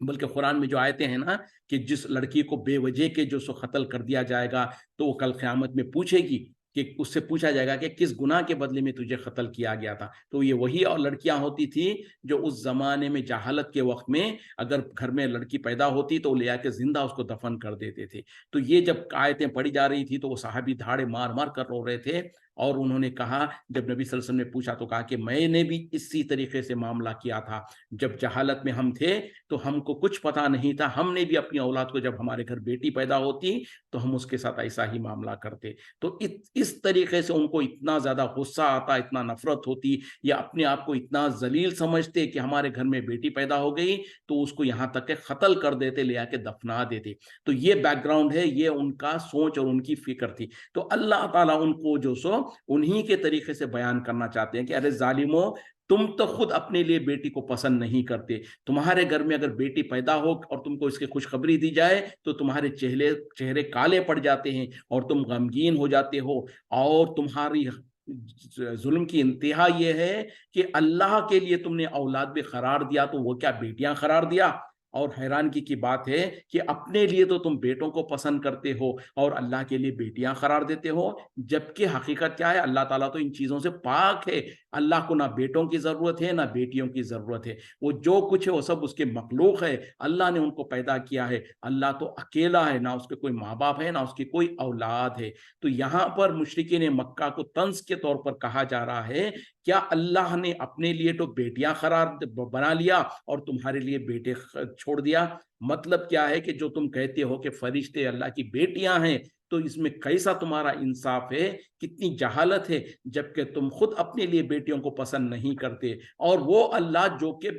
بلکہ قرآن میں جو آیتیں ہیں نا کہ جس لڑکی کو بے وجہ کے جو سو قتل کر دیا جائے گا تو وہ کل قیامت میں پوچھے گی کہ اس سے پوچھا جائے گا کہ کس گناہ کے بدلے میں تجھے قتل کیا گیا تھا. تو یہ وہی اور لڑکیاں ہوتی تھی جو اس زمانے میں جہالت کے وقت میں اگر گھر میں لڑکی پیدا ہوتی تو لے آ کے زندہ اس کو دفن کر دیتے تھے. تو یہ جب آیتیں پڑھی جا رہی تھی تو وہ صحابی دھاڑے مار مار کر رو رہے تھے. اور انہوں نے کہا, جب نبی صلی اللہ علیہ وسلم نے پوچھا تو کہا کہ میں نے بھی اسی طریقے سے معاملہ کیا تھا. جب جہالت میں ہم تھے تو ہم کو کچھ پتا نہیں تھا, ہم نے بھی اپنی اولاد کو, جب ہمارے گھر بیٹی پیدا ہوتی تو ہم اس کے ساتھ ایسا ہی معاملہ کرتے. تو اس طریقے سے ان کو اتنا زیادہ غصہ آتا, اتنا نفرت ہوتی, یا اپنے آپ کو اتنا ذلیل سمجھتے کہ ہمارے گھر میں بیٹی پیدا ہو گئی تو اس کو یہاں تک کہ قتل کر دیتے, لے آ کے دفنا دیتے. تو یہ بیک گراؤنڈ ہے, یہ ان کا سوچ اور ان کی فکر تھی. تو اللہ تعالیٰ ان کو جو سو انہی کے طریقے سے بیان کرنا چاہتے ہیں کہ ارے ظالموں, تم تو خود اپنے لیے بیٹی کو پسند نہیں کرتے. تمہارے گھر میں اگر بیٹی پیدا ہو اور تم کو اس کی خوشخبری دی جائے تو تمہارے چہرے کالے پڑ جاتے ہیں اور تم غمگین ہو جاتے ہو. اور تمہاری ظلم کی انتہا یہ ہے کہ اللہ کے لیے تم نے اولاد بھی قرار دیا تو وہ کیا بیٹیاں قرار دیا. اور حیرانگی کی بات ہے کہ اپنے لیے تو تم بیٹوں کو پسند کرتے ہو اور اللہ کے لیے بیٹیاں قرار دیتے ہو, جبکہ حقیقت کیا ہے, اللہ تعالیٰ تو ان چیزوں سے پاک ہے. اللہ کو نہ بیٹوں کی ضرورت ہے نہ بیٹیوں کی ضرورت ہے. وہ جو کچھ ہے وہ سب اس کے مخلوق ہے, اللہ نے ان کو پیدا کیا ہے. اللہ تو اکیلا ہے, نہ اس کے کوئی ماں باپ ہے نہ اس کی کوئی اولاد ہے. تو یہاں پر مشرکین مکہ کو طنز کے طور پر کہا جا رہا ہے, کیا اللہ نے اپنے لیے تو بیٹیاں قرار بنا لیا اور تمہارے لیے بیٹے چھوڑ دیا؟ مطلب کیا ہے کہ جو تم کہتے ہو کہ فرشتے اللہ کی بیٹیاں ہیں, تو اس میں کیسا تمہارا انصاف ہے, کتنی جہالت ہے, جبکہ تم خود اپنے لیے بیٹیوں کو پسند نہیں کرتے. اور وہ اللہ جو کہ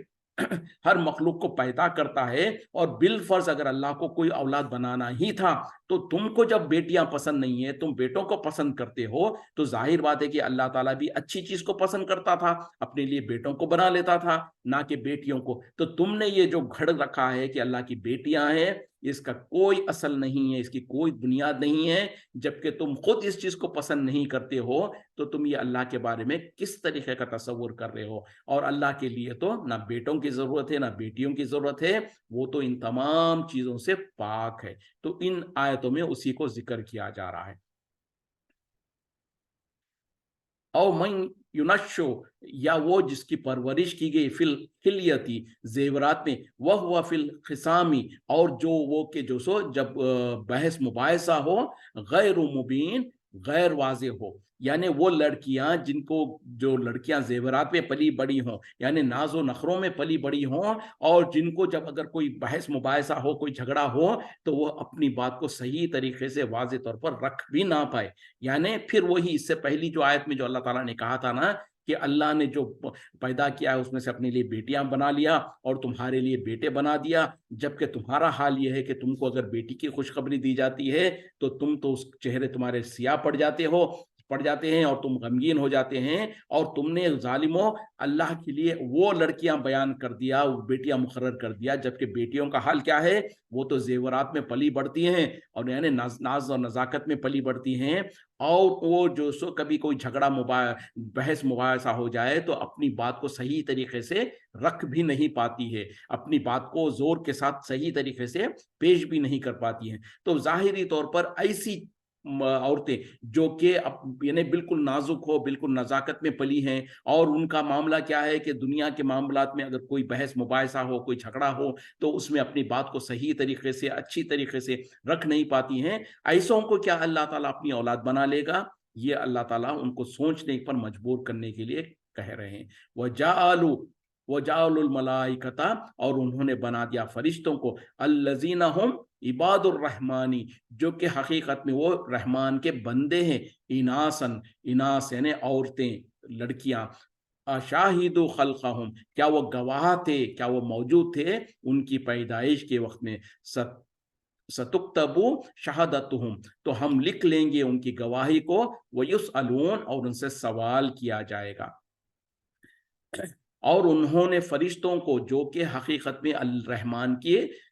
ہر مخلوق کو پیدا کرتا ہے, اور بالفرض اگر اللہ کو کوئی اولاد بنانا ہی تھا تو تم کو جب بیٹیاں پسند نہیں ہے, تم بیٹوں کو پسند کرتے ہو, تو ظاہر بات ہے کہ اللہ تعالیٰ بھی اچھی چیز کو پسند کرتا تھا, اپنے لیے بیٹوں کو بنا لیتا تھا نہ کہ بیٹیوں کو. تو تم نے یہ جو گھڑ رکھا ہے کہ اللہ کی بیٹیاں ہیں, اس کا کوئی اصل نہیں ہے, اس کی کوئی بنیاد نہیں ہے, جبکہ تم خود اس چیز کو پسند نہیں کرتے ہو. تو تم یہ اللہ کے بارے میں کس طریقے کا تصور کر رہے ہو؟ اور اللہ کے لیے تو نہ بیٹوں کی ضرورت ہے نہ بیٹیوں کی ضرورت ہے, وہ تو ان تمام چیزوں سے پاک ہے. تو ان آیتوں میں اسی کو ذکر کیا جا رہا ہے. او من ینشو, یا وہ جس کی پرورش کی گئی فی زیورات میں, وہ ہوا فی الخصامی, اور جو وہ کہ جو سو جب بحث مباحثہ ہو, غیر مبین, غیر واضح ہو. یعنی وہ لڑکیاں جن کو, جو لڑکیاں زیورات میں پلی بڑی ہوں, یعنی ناز و نخروں میں پلی بڑی ہوں, اور جن کو جب اگر کوئی بحث مباحثہ ہو, کوئی جھگڑا ہو, تو وہ اپنی بات کو صحیح طریقے سے واضح طور پر رکھ بھی نہ پائے. یعنی پھر وہی اس سے پہلی جو آیت میں جو اللہ تعالیٰ نے کہا تھا نا کہ اللہ نے جو پیدا کیا ہے اس میں سے اپنے لیے بیٹیاں بنا لیا اور تمہارے لیے بیٹے بنا دیا, جبکہ تمہارا حال یہ ہے کہ تم کو اگر بیٹی کی خوشخبری دی جاتی ہے تو تم تو اس چہرے تمہارے سیاہ پڑ جاتے ہیں اور تم غمگین ہو جاتے ہیں. اور تم نے ظالموں اللہ کے لیے وہ لڑکیاں بیان کر دیا, وہ بیٹیاں مقرر کر دیا, جبکہ بیٹیوں کا حال کیا ہے, وہ تو زیورات میں پلی بڑھتی ہیں اور یعنی ناز اور نزاکت میں پلی بڑھتی ہیں. اور وہ جو سو کبھی کوئی جھگڑا بحث مباحثہ ہو جائے تو اپنی بات کو صحیح طریقے سے رکھ بھی نہیں پاتی ہے, اپنی بات کو زور کے ساتھ صحیح طریقے سے پیش بھی نہیں کر پاتی ہیں. تو ظاہری طور پر ایسی عورتیں جو کہ یعنی بالکل نازک ہو, بالکل نزاکت میں پلی ہیں, اور ان کا معاملہ کیا ہے کہ دنیا کے معاملات میں اگر کوئی بحث مباحثہ ہو, کوئی جھگڑا ہو, تو اس میں اپنی بات کو صحیح طریقے سے, اچھی طریقے سے رکھ نہیں پاتی ہیں. ایسوں کو کیا اللہ تعالیٰ اپنی اولاد بنا لے گا؟ یہ اللہ تعالیٰ ان کو سوچنے پر مجبور کرنے کے لیے کہہ رہے ہیں. وَجَعَلُوا الْمَلَائِكَةَ, اور انہوں نے بنا دیا فرشتوں کو, الَّذِينَ هُمْ عباد الرحمانی, جو کہ حقیقت میں وہ رحمان کے بندے ہیں, اناس یعنی عورتیں, لڑکیاں, اشاہدوا خلقہم, کیا وہ گواہ تھے, کیا وہ موجود تھے ان کی پیدائش کے وقت میں, ستکتبو شہادتہم, تو ہم لکھ لیں گے ان کی گواہی کو, ویسألون, اور ان سے سوال کیا جائے گا. اور انہوں نے فرشتوں کو, جو کہ حقیقت میں الرحمن کے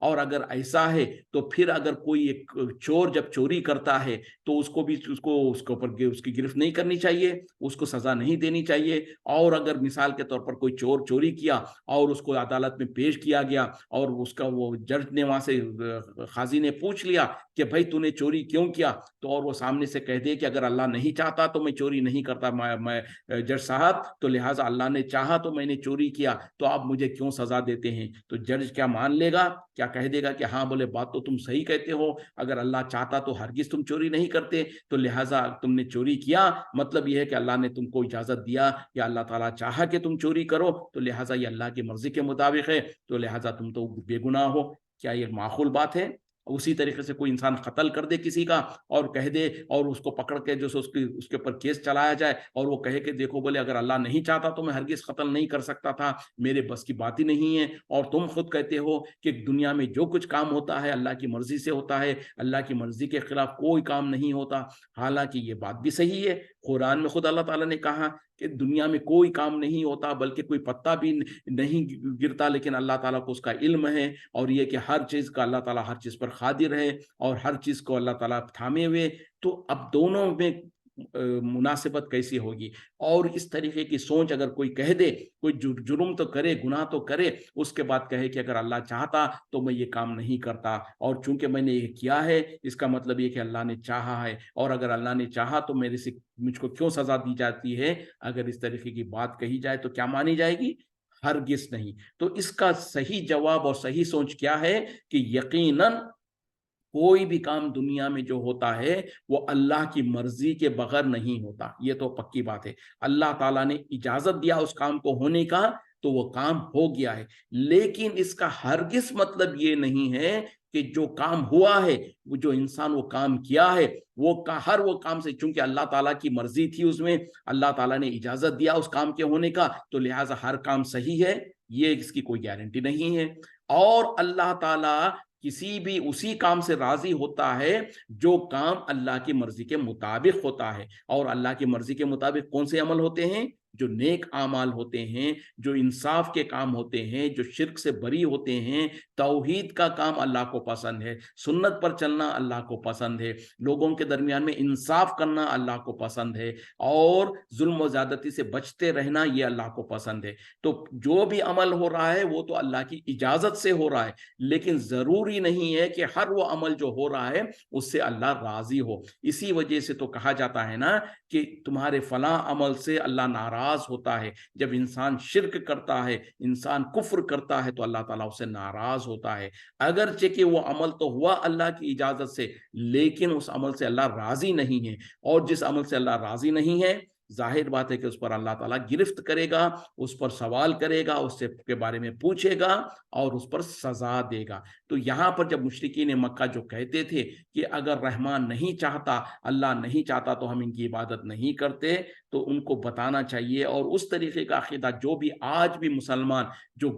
اور اگر ایسا ہے تو پھر اگر کوئی ایک چور جب چوری کرتا ہے تو اس کو بھی اس کے اوپر اس کی گرفت نہیں کرنی چاہیے، اس کو سزا نہیں دینی چاہیے۔ اور اگر مثال کے طور پر کوئی چور چوری کیا اور اس کو عدالت میں پیش کیا گیا اور اس کا وہ جج نے وہاں سے قاضی نے پوچھ لیا کہ بھائی تو نے چوری کیوں کیا، تو اور وہ سامنے سے کہہ دے کہ اگر اللہ نہیں چاہتا تو میں چوری نہیں کرتا میں جج صاحب، تو لہٰذا اللہ نے چاہا تو میں نے چوری کیا، تو آپ مجھے کیوں سزا دیتے ہیں؟ تو جج کیا مان لے گا؟ کیا کہہ دے گا کہ ہاں بولے بات تو تم صحیح کہتے ہو، اگر اللہ چاہتا تو ہرگز تم چوری نہیں کرتے، تو لہٰذا تم نے چوری کیا، مطلب یہ ہے کہ اللہ نے تم کو اجازت دیا یا اللہ تعالیٰ چاہا کہ تم چوری کرو، تو لہٰذا یہ اللہ کی مرضی کے مطابق ہے، تو لہٰذا تم تو بے گناہ ہو۔ کیا یہ معقول بات ہے؟ اسی طریقے سے کوئی انسان قتل کر دے کسی کا اور کہہ دے اور اس کو پکڑ کے جو اس کے اوپر کیس چلایا جائے اور وہ کہے کہ دیکھو بولے اگر اللہ نہیں چاہتا تو میں ہرگز قتل نہیں کر سکتا تھا، میرے بس کی بات ہی نہیں ہے، اور تم خود کہتے ہو کہ دنیا میں جو کچھ کام ہوتا ہے اللہ کی مرضی سے ہوتا ہے، اللہ کی مرضی کے خلاف کوئی کام نہیں ہوتا۔ حالانکہ یہ بات بھی صحیح ہے، قرآن میں خود اللہ تعالیٰ نے کہا کہ دنیا میں کوئی کام نہیں ہوتا، بلکہ کوئی پتا بھی نہیں گرتا، لیکن اللہ تعالیٰ کو اس کا علم ہے، اور یہ کہ ہر چیز کا اللہ تعالیٰ ہر چیز پر قادر ہے اور ہر چیز کو اللہ تعالیٰ تھامے ہوئے۔ تو اب دونوں میں مناسبت کیسی ہوگی؟ اور اس طریقے کی سوچ اگر کوئی کہہ دے، کوئی جرم تو کرے، گناہ تو کرے، اس کے بعد کہے کہ اگر اللہ چاہتا تو میں یہ کام نہیں کرتا، اور چونکہ میں نے یہ کیا ہے اس کا مطلب یہ کہ اللہ نے چاہا ہے، اور اگر اللہ نے چاہا تو مجھ کو کیوں سزا دی جاتی ہے؟ اگر اس طریقے کی بات کہی جائے تو کیا مانی جائے گی؟ ہرگز نہیں۔ تو اس کا صحیح جواب اور صحیح سوچ کیا ہے کہ یقیناً کوئی بھی کام دنیا میں جو ہوتا ہے وہ اللہ کی مرضی کے بغیر نہیں ہوتا، یہ تو پکی بات ہے۔ اللہ تعالیٰ نے اجازت دیا اس کام کو ہونے کا تو وہ کام ہو گیا ہے، لیکن اس کا ہرگز مطلب یہ نہیں ہے کہ جو کام ہوا ہے، وہ جو انسان وہ کام کیا ہے، ہر وہ کام سے چونکہ اللہ تعالیٰ کی مرضی تھی اس میں، اللہ تعالیٰ نے اجازت دیا اس کام کے ہونے کا، تو لہٰذا ہر کام صحیح ہے، یہ اس کی کوئی گارنٹی نہیں ہے۔ اور اللہ تعالیٰ کسی بھی اسی کام سے راضی ہوتا ہے جو کام اللہ کی مرضی کے مطابق ہوتا ہے، اور اللہ کی مرضی کے مطابق کون سے عمل ہوتے ہیں؟ جو نیک اعمال ہوتے ہیں، جو انصاف کے کام ہوتے ہیں، جو شرک سے بری ہوتے ہیں، توحید کا کام اللہ کو پسند ہے، سنت پر چلنا اللہ کو پسند ہے، لوگوں کے درمیان میں انصاف کرنا اللہ کو پسند ہے، اور ظلم و زیادتی سے بچتے رہنا یہ اللہ کو پسند ہے۔ تو جو بھی عمل ہو رہا ہے وہ تو اللہ کی اجازت سے ہو رہا ہے، لیکن ضروری نہیں ہے کہ ہر وہ عمل جو ہو رہا ہے اس سے اللہ راضی ہو۔ اسی وجہ سے تو کہا جاتا ہے نا کہ تمہارے فلاں عمل سے اللہ ناراض ہوتا ہے۔ جب انسان شرک کرتا ہے، انسان کفر کرتا ہے، تو اللہ تعالیٰ اسے ناراض ہوتا ہے، اگرچہ کہ وہ عمل تو ہوا اللہ کی اجازت سے، لیکن اس عمل سے اللہ راضی نہیں ہے، اور جس عمل سے اللہ راضی نہیں ہے ظاہر بات ہے کہ اس پر اللہ تعالیٰ گرفت کرے گا، اس پر سوال کرے گا، اس کے بارے میں پوچھے گا اور اس پر سزا دے گا۔ تو یہاں پر جب مشرکین مکہ جو کہتے تھے کہ اگر رحمان نہیں چاہتا، اللہ نہیں چاہتا تو ہم ان کی عبادت نہیں کرتے، تو ان کو بتانا چاہیے، اور اس طریقے کا عقیدہ جو بھی آج بھی مسلمان جو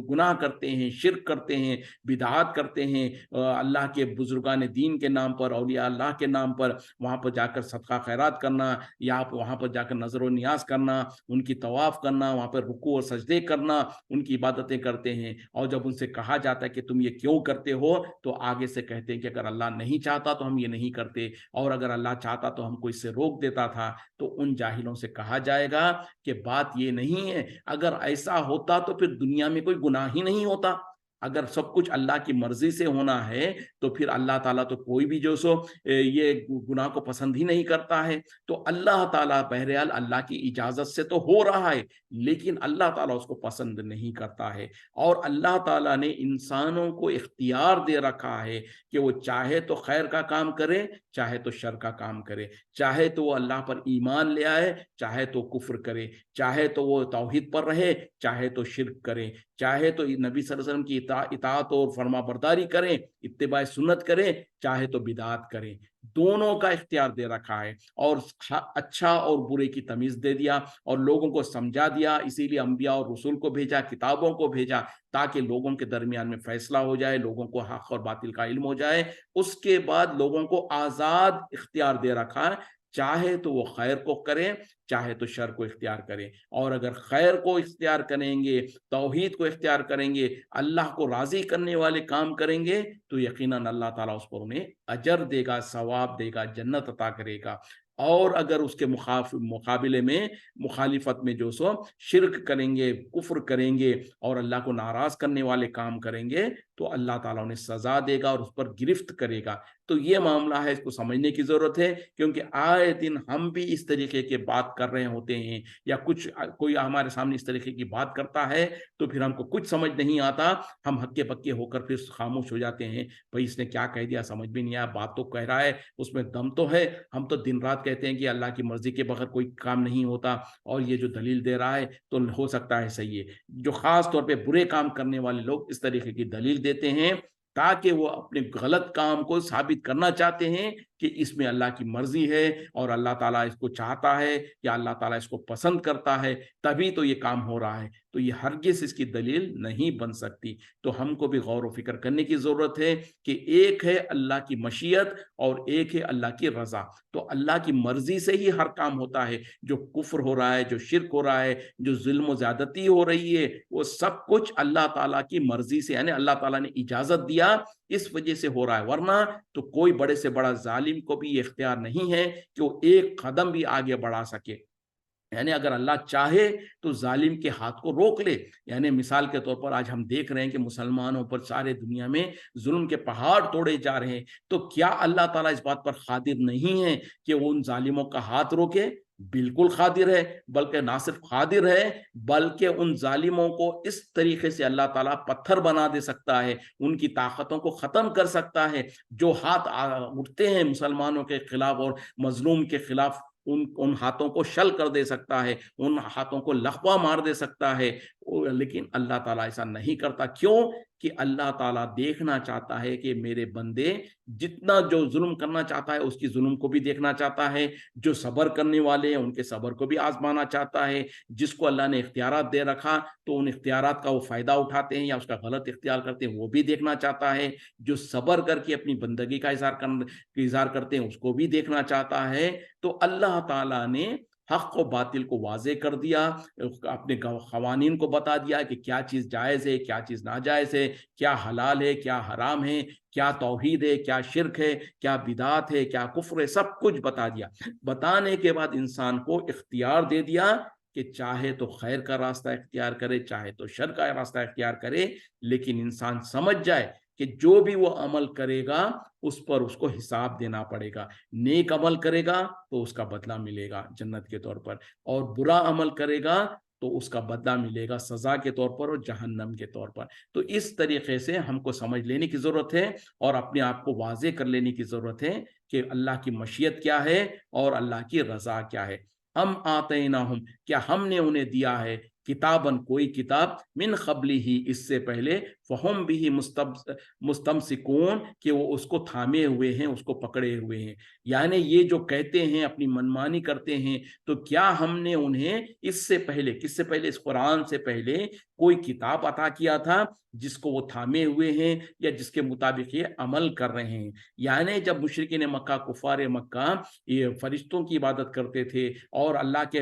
گناہ کرتے ہیں، شرک کرتے ہیں، بدعات کرتے ہیں، اللہ کے بزرگان دین کے نام پر، اولیاء اللہ کے نام پر وہاں پر جا کر صدقہ خیرات کرنا، یا وہاں پر جا کر نظر و نیاز کرنا، ان کی طواف کرنا، وہاں پر رکوع اور سجدے کرنا، ان کی عبادتیں کرتے ہیں، اور جب ان سے کہا جاتا ہے کہ تم یہ کیوں کرتے ہو، تو آگے سے کہتے ہیں کہ اگر اللہ نہیں چاہتا تو ہم یہ نہیں کرتے، اور اگر اللہ چاہتا تو ہم کو اس سے روک دیتا تھا۔ تو ان جاہلوں سے کہا جائے گا کہ بات یہ نہیں ہے، اگر ایسا ہوتا تو پھر دنیا میں کوئی گناہ ہی نہیں ہوتا۔ اگر سب کچھ اللہ کی مرضی سے ہونا ہے تو پھر اللہ تعالیٰ تو کوئی بھی جو سو یہ گناہ کو پسند ہی نہیں کرتا ہے۔ تو اللہ تعالیٰ بہرحال اللہ کی اجازت سے تو ہو رہا ہے، لیکن اللہ تعالیٰ اس کو پسند نہیں کرتا ہے، اور اللہ تعالیٰ نے انسانوں کو اختیار دے رکھا ہے کہ وہ چاہے تو خیر کا کام کرے، چاہے تو شر کا کام کرے، چاہے تو وہ اللہ پر ایمان لے آئے، چاہے تو کفر کرے، چاہے تو وہ توحید پر رہے، چاہے تو شرک کرے، چاہے تو نبی صلی اللہ علیہ وسلم کی اطاعت اور فرما برداری کریں، اتباع سنت کریں، چاہے تو بدعات کریں، دونوں کا اختیار دے رکھا ہے، اور اچھا اور برے کی تمیز دے دیا اور لوگوں کو سمجھا دیا۔ اسی لیے انبیاء اور رسول کو بھیجا، کتابوں کو بھیجا، تاکہ لوگوں کے درمیان میں فیصلہ ہو جائے، لوگوں کو حق اور باطل کا علم ہو جائے۔ اس کے بعد لوگوں کو آزاد اختیار دے رکھا ہے چاہے تو وہ خیر کو کریں، چاہے تو شر کو اختیار کریں، اور اگر خیر کو اختیار کریں گے، توحید کو اختیار کریں گے، اللہ کو راضی کرنے والے کام کریں گے، تو یقیناً اللہ تعالیٰ اس پر انہیں اجر دے گا، ثواب دے گا، جنت عطا کرے گا۔ اور اگر اس کے مقابلے میں مخالفت میں جو سو شرک کریں گے، کفر کریں گے اور اللہ کو ناراض کرنے والے کام کریں گے، تو اللہ تعالیٰ انہیں سزا دے گا اور اس پر گرفت کرے گا۔ تو یہ معاملہ ہے، اس کو سمجھنے کی ضرورت ہے، کیونکہ آئے دن ہم بھی اس طریقے کے بات کر رہے ہوتے ہیں، یا کوئی ہمارے سامنے اس طریقے کی بات کرتا ہے تو پھر ہم کو کچھ سمجھ نہیں آتا، ہم ہکے بکے ہو کر پھر خاموش ہو جاتے ہیں، بھائی اس نے کیا کہہ دیا، سمجھ بھی نہیں آیا، بات تو کہہ رہا ہے، اس میں دم تو ہے۔ ہم تو دن رات کہتے ہیں کہ اللہ کی مرضی کے بغیر کوئی کام نہیں ہوتا، اور یہ جو دلیل دے رہا ہے تو ہو سکتا ہے صحیح ہے۔ جو خاص طور پہ برے کام کرنے والے لوگ اس طریقے کی دلیل دیتے ہیں تاکہ وہ اپنے غلط کام کو ثابت کرنا چاہتے ہیں کہ اس میں اللہ کی مرضی ہے، اور اللہ تعالیٰ اس کو چاہتا ہے، یا اللہ تعالیٰ اس کو پسند کرتا ہے، تبھی تو یہ کام ہو رہا ہے۔ تو یہ ہرگز اس کی دلیل نہیں بن سکتی۔ تو ہم کو بھی غور و فکر کرنے کی ضرورت ہے کہ ایک ہے اللہ کی مشیت اور ایک ہے اللہ کی رضا۔ تو اللہ کی مرضی سے ہی ہر کام ہوتا ہے، جو کفر ہو رہا ہے، جو شرک ہو رہا ہے، جو ظلم و زیادتی ہو رہی ہے، وہ سب کچھ اللہ تعالیٰ کی مرضی سے، یعنی اللہ تعالیٰ نے اجازت دیا، اس وجہ سے ہو رہا ہے۔ ورنہ تو کوئی بڑے سے بڑا ظالم کو بھی یہ اختیار نہیں ہے کہ وہ ایک قدم بھی آگے بڑھا سکے۔ یعنی اگر اللہ چاہے تو ظالم کے ہاتھ کو روک لے۔ یعنی مثال کے طور پر آج ہم دیکھ رہے ہیں کہ مسلمانوں پر سارے دنیا میں ظلم کے پہاڑ توڑے جا رہے ہیں، تو کیا اللہ تعالیٰ اس بات پر قادر نہیں ہے کہ وہ ان ظالموں کا ہاتھ روکے؟ بالکل قادر ہے، بلکہ نہ صرف قادر ہے بلکہ ان ظالموں کو اس طریقے سے اللہ تعالیٰ پتھر بنا دے سکتا ہے، ان کی طاقتوں کو ختم کر سکتا ہے۔ جو ہاتھ اٹھتے ہیں مسلمانوں کے خلاف اور مظلوم کے خلاف، ان ہاتھوں کو شل کر دے سکتا ہے، ان ہاتھوں کو لقوہ مار دے سکتا ہے۔ لیکن اللہ تعالیٰ ایسا نہیں کرتا۔ کیوں؟ کہ اللہ تعالیٰ دیکھنا چاہتا ہے کہ میرے بندے جتنا جو ظلم کرنا چاہتا ہے اس کی ظلم کو بھی دیکھنا چاہتا ہے، جو صبر کرنے والے ہیں ان کے صبر کو بھی آزمانا چاہتا ہے، جس کو اللہ نے اختیارات دے رکھا تو ان اختیارات کا وہ فائدہ اٹھاتے ہیں یا اس کا غلط اختیار کرتے ہیں وہ بھی دیکھنا چاہتا ہے، جو صبر کر کے اپنی بندگی کا اظہار کرتے ہیں اس کو بھی دیکھنا چاہتا ہے۔ تو اللہ تعالیٰ نے حق و باطل کو واضح کر دیا، اپنے قوانین کو بتا دیا کہ کیا چیز جائز ہے، کیا چیز ناجائز ہے، کیا حلال ہے، کیا حرام ہے، کیا توحید ہے، کیا شرک ہے، کیا بدعت ہے، کیا کفر ہے، سب کچھ بتا دیا۔ بتانے کے بعد انسان کو اختیار دے دیا کہ چاہے تو خیر کا راستہ اختیار کرے، چاہے تو شر کا راستہ اختیار کرے، لیکن انسان سمجھ جائے کہ جو بھی وہ عمل کرے گا اس پر اس کو حساب دینا پڑے گا۔ نیک عمل کرے گا تو اس کا بدلہ ملے گا جنت کے طور پر، اور برا عمل کرے گا تو اس کا بدلہ ملے گا سزا کے طور پر اور جہنم کے طور پر۔ تو اس طریقے سے ہم کو سمجھ لینے کی ضرورت ہے اور اپنے آپ کو واضح کر لینے کی ضرورت ہے کہ اللہ کی مشیت کیا ہے اور اللہ کی رضا کیا ہے۔ ہم آتیناہم، کیا ہم نے انہیں دیا ہے، کتابن کوئی کتاب، من قبلی ہی اس سے پہلے، فہم بھی مستمسکون کہ وہ اس کو تھامے ہوئے ہیں، اس کو پکڑے ہوئے ہیں۔ یعنی یہ جو کہتے ہیں اپنی منمانی کرتے ہیں، تو کیا ہم نے انہیں اس سے پہلے، کس سے پہلے، اس قرآن سے پہلے کوئی کتاب عطا کیا تھا جس کو وہ تھامے ہوئے ہیں یا جس کے مطابق یہ عمل کر رہے ہیں؟ یعنی جب مشرکین مکہ، کفار مکہ یہ فرشتوں کی عبادت کرتے تھے اور اللہ کے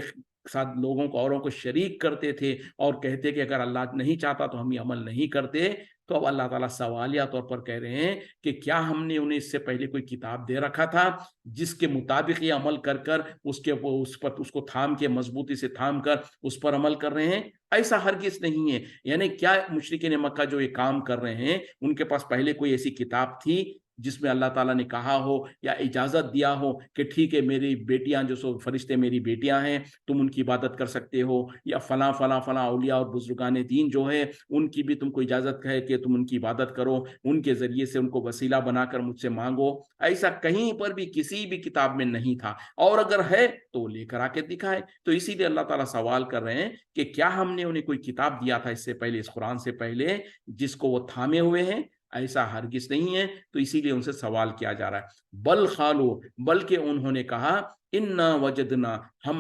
ساتھ لوگوں کو، اوروں کو شریک کرتے تھے اور کہتے کہ اگر اللہ نہیں چاہتا تو ہم یہ عمل نہیں کرتے، تو اب اللہ تعالیٰ سوالیہ طور پر کہہ رہے ہیں کہ کیا ہم نے انہیں اس سے پہلے کوئی کتاب دے رکھا تھا جس کے مطابق یہ عمل کر کر اس کو تھام کے، مضبوطی سے تھام کر اس پر عمل کر رہے ہیں؟ ایسا ہرگز نہیں ہے۔ یعنی کیا مشرکین مکہ جو یہ کام کر رہے ہیں ان کے پاس پہلے کوئی ایسی کتاب تھی جس میں اللہ تعالیٰ نے کہا ہو یا اجازت دیا ہو کہ ٹھیک ہے میری بیٹیاں جو سو فرشتے میری بیٹیاں ہیں، تم ان کی عبادت کر سکتے ہو، یا فلاں فلاں فلاں اولیاء اور بزرگان دین جو ہے ان کی بھی تم کو اجازت ہے کہ تم ان کی عبادت کرو، ان کے ذریعے سے ان کو وسیلہ بنا کر مجھ سے مانگو؟ ایسا کہیں پر بھی کسی بھی کتاب میں نہیں تھا، اور اگر ہے تو وہ لے کر آ کے دکھائے۔ تو اسی لیے اللہ تعالیٰ سوال کر رہے ہیں کہ کیا ہم نے انہیں کوئی کتاب دیا تھا اس سے پہلے، اس قرآن سے پہلے، جس کو وہ تھامے ہوئے ہیں؟ ایسا ہرگز نہیں ہے۔ تو اسی لیے ان سے سوال کیا جا رہا ہے۔ بل قالو، بلکہ انہوں نے کہا، انا وجدنا،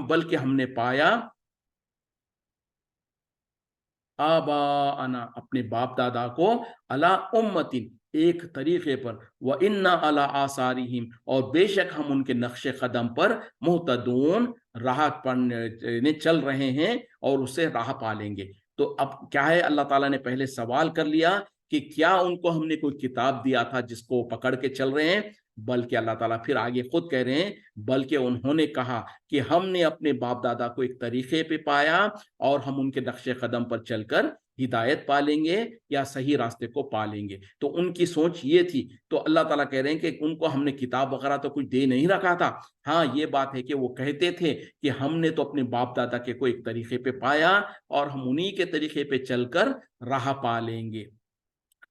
بلکہ ہم نے پایا، آباءنا، اپنے باپ دادا کو، علی امتن، ایک طریقے پر، وَإِنَّا عَلَىٰ آثَارِهِمْ اور بے شک ہم ان کے نقش قدم پر مہتدون راہ پر چل رہے ہیں اور اسے راہ پالیں گے۔ تو اب کیا ہے، اللہ تعالیٰ نے پہلے سوال کر لیا کہ کیا ان کو ہم نے کوئی کتاب دیا تھا جس کو پکڑ کے چل رہے ہیں، بلکہ اللہ تعالیٰ پھر آگے خود کہہ رہے ہیں بلکہ انہوں نے کہا کہ ہم نے اپنے باپ دادا کو ایک طریقے پہ پایا اور ہم ان کے نقش قدم پر چل کر ہدایت پالیں گے یا صحیح راستے کو پالیں گے۔ تو ان کی سوچ یہ تھی۔ تو اللہ تعالیٰ کہہ رہے ہیں کہ ان کو ہم نے کتاب وغیرہ تو کچھ دے نہیں رکھا تھا، ہاں یہ بات ہے کہ وہ کہتے تھے کہ ہم نے تو اپنے باپ دادا کے کو ایک طریقے پہ پایا اور ہم انہی کے طریقے پہ چل کر راہ پالیں گے۔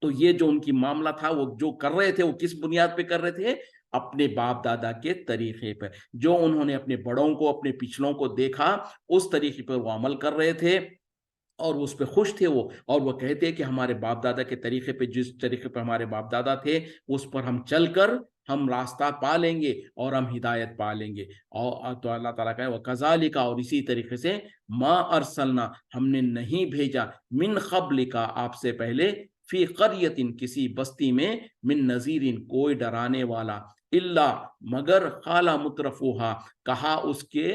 تو یہ جو ان کی معاملہ تھا، وہ جو کر رہے تھے وہ کس بنیاد پہ کر رہے تھے؟ اپنے باپ دادا کے طریقے پر، جو انہوں نے اپنے بڑوں کو، اپنے پچھلوں کو دیکھا اس طریقے پر وہ عمل کر رہے تھے اور اس پہ خوش تھے وہ، اور وہ کہتے کہ ہمارے باپ دادا کے طریقے پہ، جس طریقے پر ہمارے باپ دادا تھے اس پر ہم چل کر ہم راستہ پا لیں گے اور ہم ہدایت پا لیں گے۔ اور تو اللہ تعالیٰ کہا وَكَذَلِكَ اور اسی طریقے سے مَا أَرْسَلْنَا ہم نے نہیں بھیجا مِن قَبْلِكَ آپ سے پہلے فی قریۃ کسی بستی میں من نذیر کوئی ڈرانے والا الا مگر قال مترفوها کہا اس کے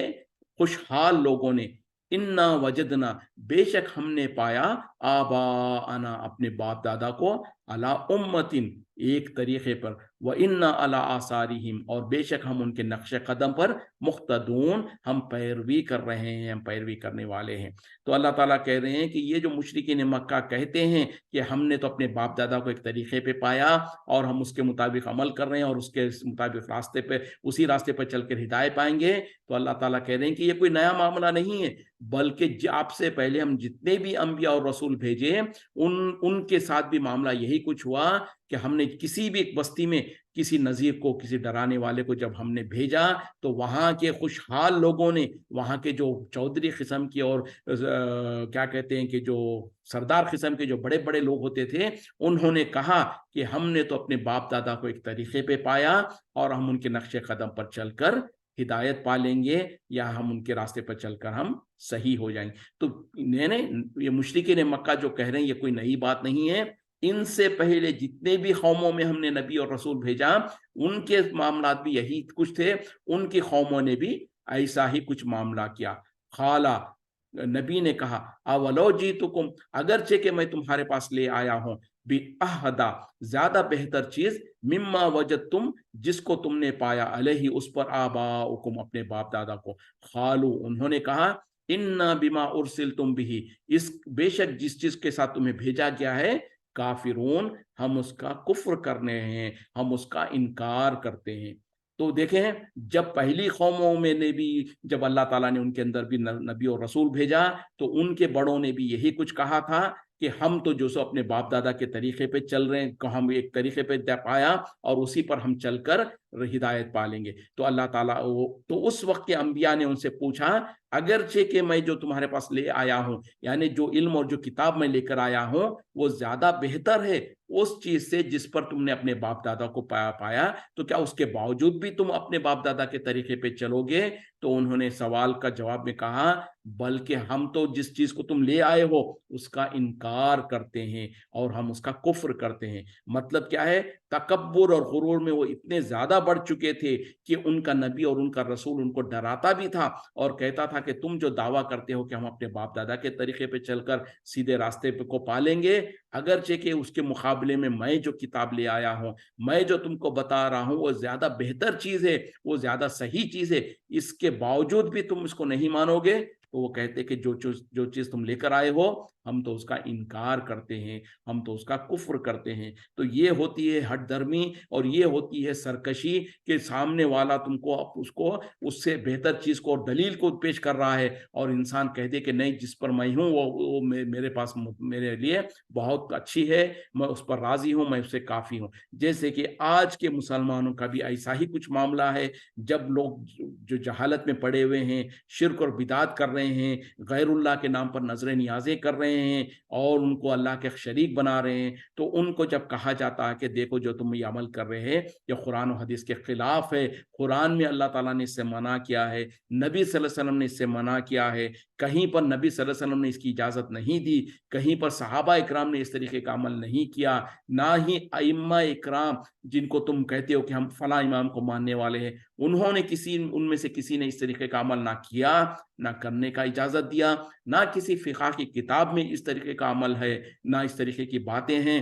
خوشحال لوگوں نے انا وجدنا بے شک ہم نے پایا آباءنا اپنے باپ دادا کو علی امتن ایک طریقے پر وَإِنَّا عَلَىٰ آثَارِهِمْ اور بے شک ہم ان کے نقش قدم پر مقتدون ہم پیروی کر رہے ہیں، ہم پیروی کرنے والے ہیں۔ تو اللہ تعالیٰ کہہ رہے ہیں کہ یہ جو مشرکین مکہ کہتے ہیں کہ ہم نے تو اپنے باپ دادا کو ایک طریقے پہ پایا اور ہم اس کے مطابق عمل کر رہے ہیں اور اس کے مطابق راستے پہ، اسی راستے پر چل کر ہدایت پائیں گے، تو اللہ تعالیٰ کہہ رہے ہیں کہ یہ کوئی نیا معاملہ نہیں ہے، بلکہ آپ سے پہلے ہم جتنے بھی انبیاء اور رسول بھیجے ان کے ساتھ بھی معاملہ یہی کچھ ہوا کہ ہم نے کسی بھی ایک بستی میں کسی نذیر کو، کسی ڈرانے والے کو جب ہم نے بھیجا تو وہاں کے خوشحال لوگوں نے، وہاں کے جو چودھری قسم کی اور کیا کہتے ہیں کہ جو سردار قسم کے جو بڑے بڑے لوگ ہوتے تھے، انہوں نے کہا کہ ہم نے تو اپنے باپ دادا کو ایک طریقے پہ پایا اور ہم ان کے نقش قدم پر چل کر ہدایت پالیں گے یا ہم ان کے راستے پر چل کر ہم صحیح ہو جائیں گے۔ تو یہ مشرکین مکہ جو کہہ رہے ہیں یہ کوئی نئی بات نہیں ہے، ان سے پہلے جتنے بھی قوموں میں ہم نے نبی اور رسول بھیجا ان کے معاملات بھی یہی کچھ تھے، ان کی قوموں نے بھی ایسا ہی کچھ معاملہ کیا۔ خالا نبی نے کہا اولو جیتکم اگرچہ کہ میں تمہارے پاس لے آیا ہوں بِأَحْدَ زیادہ بہتر چیز مما وجدتم جس کو تم نے پایا علیہ اس پر آباؤکم اپنے باپ دادا کو، خالو انہوں نے کہا انا بما ارسلتم به اس بے شک جس چیز کے ساتھ تمہیں بھیجا گیا ہے کافرون ہم اس کا کفر کرنے ہیں، ہم اس کا انکار کرتے ہیں۔ تو دیکھیں جب پہلی قوموں میں نے بھی جب اللہ تعالیٰ نے ان کے اندر بھی نبی اور رسول بھیجا تو ان کے بڑوں نے بھی یہی کچھ کہا تھا کہ ہم تو جو سو اپنے باپ دادا کے طریقے پہ چل رہے ہیں، ہم ایک طریقے پہ پایا اور اسی پر ہم چل کر ہدایت پالیں گے۔ تو اللہ تعالیٰ تو اس وقت کے انبیاء نے ان سے پوچھا اگرچہ کہ میں جو تمہارے پاس لے آیا ہوں، یعنی جو علم اور جو کتاب میں لے کر آیا ہوں وہ زیادہ بہتر ہے اس چیز سے جس پر تم نے اپنے باپ دادا کو پایا، تو کیا اس کے باوجود بھی تم اپنے باپ دادا کے طریقے پہ چلو گے؟ تو انہوں نے سوال کا جواب میں کہا بلکہ ہم تو جس چیز کو تم لے آئے ہو اس کا انکار کرتے ہیں اور ہم اس کا کفر کرتے ہیں۔ مطلب کیا ہے؟ تکبر اور غرور میں وہ اتنے زیادہ بڑھ چکے تھے کہ ان کا نبی اور ان کا رسول ان کو ڈراتا بھی تھا اور کہتا تھا کہ تم جو دعویٰ کرتے ہو کہ ہم اپنے باپ دادا کے طریقے پہ چل کر سیدھے راستے پہ کو پالیں گے، اگرچہ کہ اس کے مقابلے میں میں جو کتاب لے آیا ہوں، میں جو تم کو بتا رہا ہوں وہ زیادہ بہتر چیز ہے، وہ زیادہ صحیح چیز ہے، اس کے باوجود بھی تم اس کو نہیں مانو گے۔ تو وہ کہتے کہ جو چیز تم لے کر آئے ہو ہم تو اس کا انکار کرتے ہیں، ہم تو اس کا کفر کرتے ہیں۔ تو یہ ہوتی ہے ہٹ درمی اور یہ ہوتی ہے سرکشی کہ سامنے والا تم کو اس سے بہتر چیز کو اور دلیل کو پیش کر رہا ہے اور انسان کہہ دے کہ نہیں جس پر میں ہوں وہ میرے پاس میرے لیے بہت اچھی ہے، میں اس پر راضی ہوں، میں اس سے کافی ہوں۔ جیسے کہ آج کے مسلمانوں کا بھی ایسا ہی کچھ معاملہ ہے، جب لوگ جو جہالت میں پڑے ہوئے ہیں، شرک اور بدعت کر رہے رہے ہیں, غیر اللہ کے نام پر نظر نیازیں کر رہے ہیں اور ان کو اللہ کے شریک بنا رہے ہیں, تو ان کو جب کہا جاتا ہے کہ دیکھو جو تم یہ عمل کر رہے ہیں یہ قرآن و حدیث کے خلاف ہے, قرآن میں اللہ تعالیٰ نے اس سے منع کیا ہے, نبی صلی اللہ علیہ وسلم نے اس سے منع کیا ہے, کہیں پر نبی صلی اللہ علیہ وسلم نے اس کی اجازت نہیں دی, کہیں پر صحابہ اکرام نے اس طریقے کا عمل نہیں کیا, نہ ہی ائمہ اکرام جن کو تم کہتے ہو کہ ہم فلاں امام کو ماننے والے ہیں, انہوں نے ان میں سے کسی نے اس طریقے کا عمل نہ کیا, نہ کرنے کا اجازت دیا, نہ کسی فقہ کی کتاب میں اس طریقے کا عمل ہے, نہ اس طریقے کی باتیں ہیں.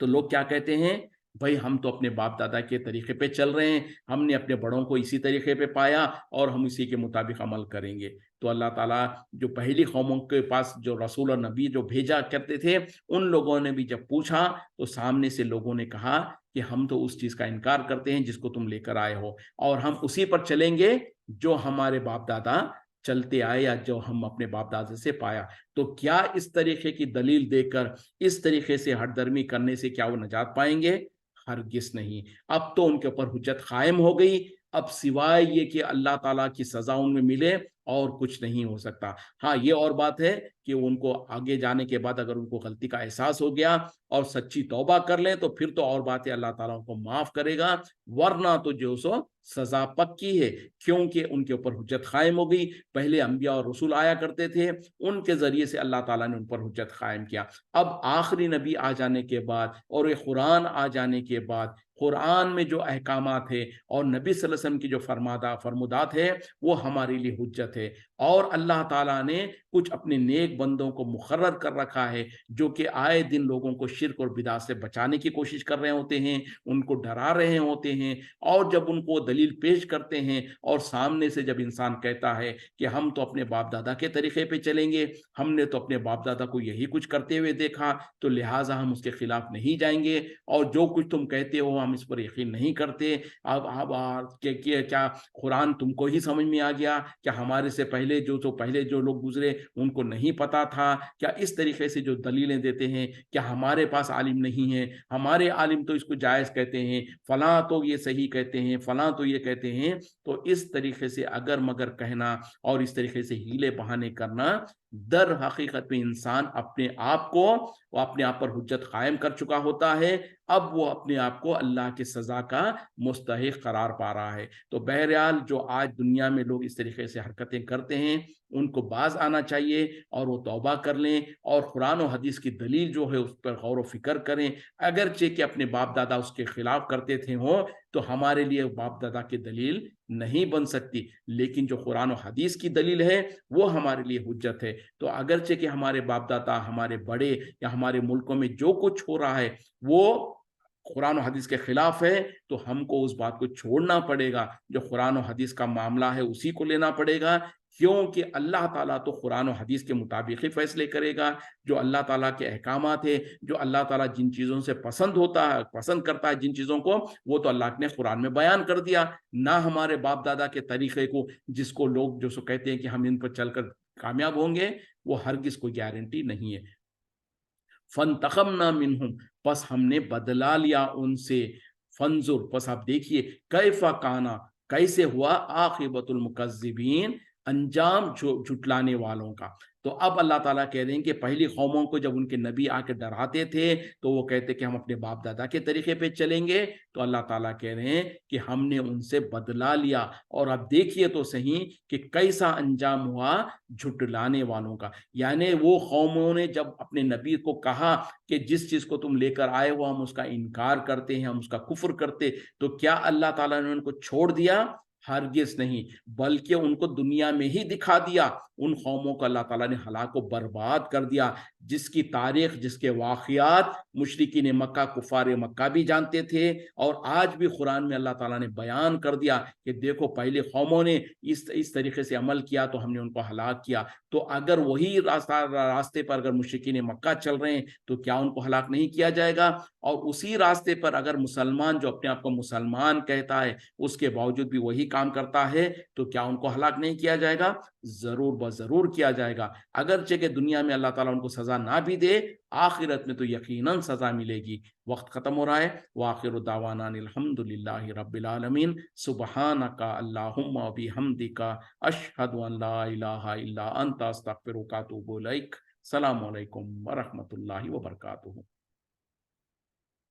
تو لوگ کیا کہتے ہیں, بھائی ہم تو اپنے باپ دادا کے طریقے پہ چل رہے ہیں, ہم نے اپنے بڑوں کو اسی طریقے پہ پایا اور ہم اسی کے مطابق عمل کریں گے. تو اللہ تعالیٰ جو پہلی قوموں کے پاس جو رسول اور نبی جو بھیجا کرتے تھے, ان لوگوں نے بھی جب پوچھا تو سامنے سے لوگوں نے کہا کہ ہم تو اس چیز کا انکار کرتے ہیں جس کو تم لے کر آئے ہو, اور ہم اسی پر چلیں گے جو ہمارے باپ دادا چلتے آئے یا جو ہم اپنے باپ دادا سے پایا. تو کیا اس طریقے کی دلیل دے کر اس طریقے سے ہٹ درمی کرنے سے کیا وہ نجات پائیں گے؟ ہرگز نہیں. اب تو ان کے اوپر حجت قائم ہو گئی, اب سوائے یہ کہ اللہ تعالیٰ کی سزا ان میں ملے اور کچھ نہیں ہو سکتا. ہاں یہ اور بات ہے کہ ان کو آگے جانے کے بعد اگر ان کو غلطی کا احساس ہو گیا اور سچی توبہ کر لیں تو پھر تو اور بات ہے, اللہ تعالیٰ ان کو معاف کرے گا, ورنہ تو جو سو سزا پکی ہے, کیونکہ ان کے اوپر حجت قائم ہو گئی. پہلے انبیاء اور رسول آیا کرتے تھے, ان کے ذریعے سے اللہ تعالیٰ نے ان پر حجت قائم کیا. اب آخری نبی آ جانے کے بعد اور یہ قرآن آ جانے کے بعد قرآن میں جو احکامات ہے اور نبی صلی اللہ علیہ وسلم کی جو فرمودات ہے وہ ہمارے لیے حجت ہے, اور اللہ تعالیٰ نے کچھ اپنے نیک بندوں کو مقرر کر رکھا ہے جو کہ آئے دن لوگوں کو شرک اور بدعت سے بچانے کی کوشش کر رہے ہوتے ہیں, ان کو ڈرا رہے ہوتے ہیں, اور جب ان کو دلیل پیش کرتے ہیں اور سامنے سے جب انسان کہتا ہے کہ ہم تو اپنے باپ دادا کے طریقے پہ چلیں گے, ہم نے تو اپنے باپ دادا کو یہی کچھ کرتے ہوئے دیکھا, تو لہٰذا ہم اس کے خلاف نہیں جائیں گے, اور جو کچھ تم کہتے ہو ہم اس پر یقین نہیں کرتے. اب کیا قرآن تم کو ہی سمجھ میں آ گیا؟ کیا ہمارے سے پہلے جو لوگ گزرے ان کو نہیں پتا تھا؟ کیا اس طریقے سے جو دلیلیں دیتے ہیں کیا ہمارے پاس عالم نہیں ہے؟ ہمارے عالم تو اس کو جائز کہتے ہیں, فلاں تو یہ صحیح کہتے ہیں, فلاں تو یہ کہتے ہیں. تو اس طریقے سے اگر مگر کہنا اور اس طریقے سے ہیلے بہانے کرنا, در حقیقت میں انسان اپنے آپ پر حجت قائم کر چکا ہوتا ہے. اب وہ اپنے آپ کو اللہ کی سزا کا مستحق قرار پا رہا ہے. تو بہرحال جو آج دنیا میں لوگ اس طریقے سے حرکتیں کرتے ہیں ان کو باز آنا چاہیے اور وہ توبہ کر لیں اور قرآن و حدیث کی دلیل جو ہے اس پر غور و فکر کریں. اگرچہ کہ اپنے باپ دادا اس کے خلاف کرتے تھے ہوں تو ہمارے لیے باپ دادا کی دلیل نہیں بن سکتی, لیکن جو قرآن و حدیث کی دلیل ہے وہ ہمارے لیے حجت ہے. تو اگرچہ کہ ہمارے باپ دادا, ہمارے بڑے یا ہمارے ملکوں میں جو کچھ ہو رہا ہے وہ قرآن و حدیث کے خلاف ہے, تو ہم کو اس بات کو چھوڑنا پڑے گا. جو قرآن و حدیث کا معاملہ ہے اسی کو لینا پڑے گا, کیونکہ اللہ تعالیٰ تو قرآن و حدیث کے مطابق ہی فیصلے کرے گا. جو اللہ تعالیٰ کے احکامات ہیں, جو اللہ تعالیٰ جن چیزوں سے پسند کرتا ہے جن چیزوں کو, وہ تو اللہ نے قرآن میں بیان کر دیا. نہ ہمارے باپ دادا کے طریقے کو جس کو لوگ جو کہتے ہیں کہ ہم ان پر چل کر کامیاب ہوں گے, وہ ہرگز کوئی گارنٹی نہیں ہے. فانتقمنا منہم, پس ہم نے بدلا لیا ان سے. فانظر, پس آپ دیکھیے, کیف کانا, کیسے ہوا, عاقبۃ المکذبین, انجام جھٹلانے والوں کا. تو اب اللہ تعالیٰ کہہ رہے ہیں کہ پہلی قوموں کو جب ان کے نبی آ کے ڈراتے تھے تو وہ کہتے کہ ہم اپنے باپ دادا کے طریقے پہ چلیں گے, تو اللہ تعالیٰ کہہ رہے ہیں کہ ہم نے ان سے بدلا لیا. اور اب دیکھیے تو صحیح کہ کیسا انجام ہوا جھٹلانے والوں کا. یعنی وہ قوموں نے جب اپنے نبی کو کہا کہ جس چیز کو تم لے کر آئے ہو ہم اس کا انکار کرتے ہیں, ہم اس کا کفر کرتے, تو کیا اللہ تعالیٰ نے ان کو چھوڑ دیا؟ ہرگز نہیں, بلکہ ان کو دنیا میں ہی دکھا دیا. ان قوموں کو اللہ تعالیٰ نے ہلاک و برباد کر دیا, جس کی تاریخ, جس کے واقعات مشرکین مکہ, کفار مکہ بھی جانتے تھے, اور آج بھی قرآن میں اللہ تعالیٰ نے بیان کر دیا کہ دیکھو پہلے قوموں نے اس طریقے سے عمل کیا تو ہم نے ان کو ہلاک کیا. تو اگر وہی راستے پر اگر مشرکین مکہ چل رہے ہیں تو کیا ان کو ہلاک نہیں کیا جائے گا؟ اور اسی راستے پر اگر مسلمان جو اپنے آپ کو مسلمان کہتا ہے اس کے باوجود بھی وہی کام کرتا ہے تو کیا ان کو ہلاک نہیں کیا جائے گا؟ ضرور ضرور کیا جائے گا، اگرچہ کہ دنیا میں اللہ تعالیٰ ان کو سزا نہ بھی دے، آخرت میں تو یقیناً سزا ملے گی۔ وقت ختم ہو رہا ہے، وآخر دعوانا الحمد للہ رب العالمین، سبحانک اللہم و بحمدک، اشہد ان لا الہ الا انت، استغفرک و اتوب الیک۔ السلام علیکم ورحمۃ اللہ وبرکاتہ۔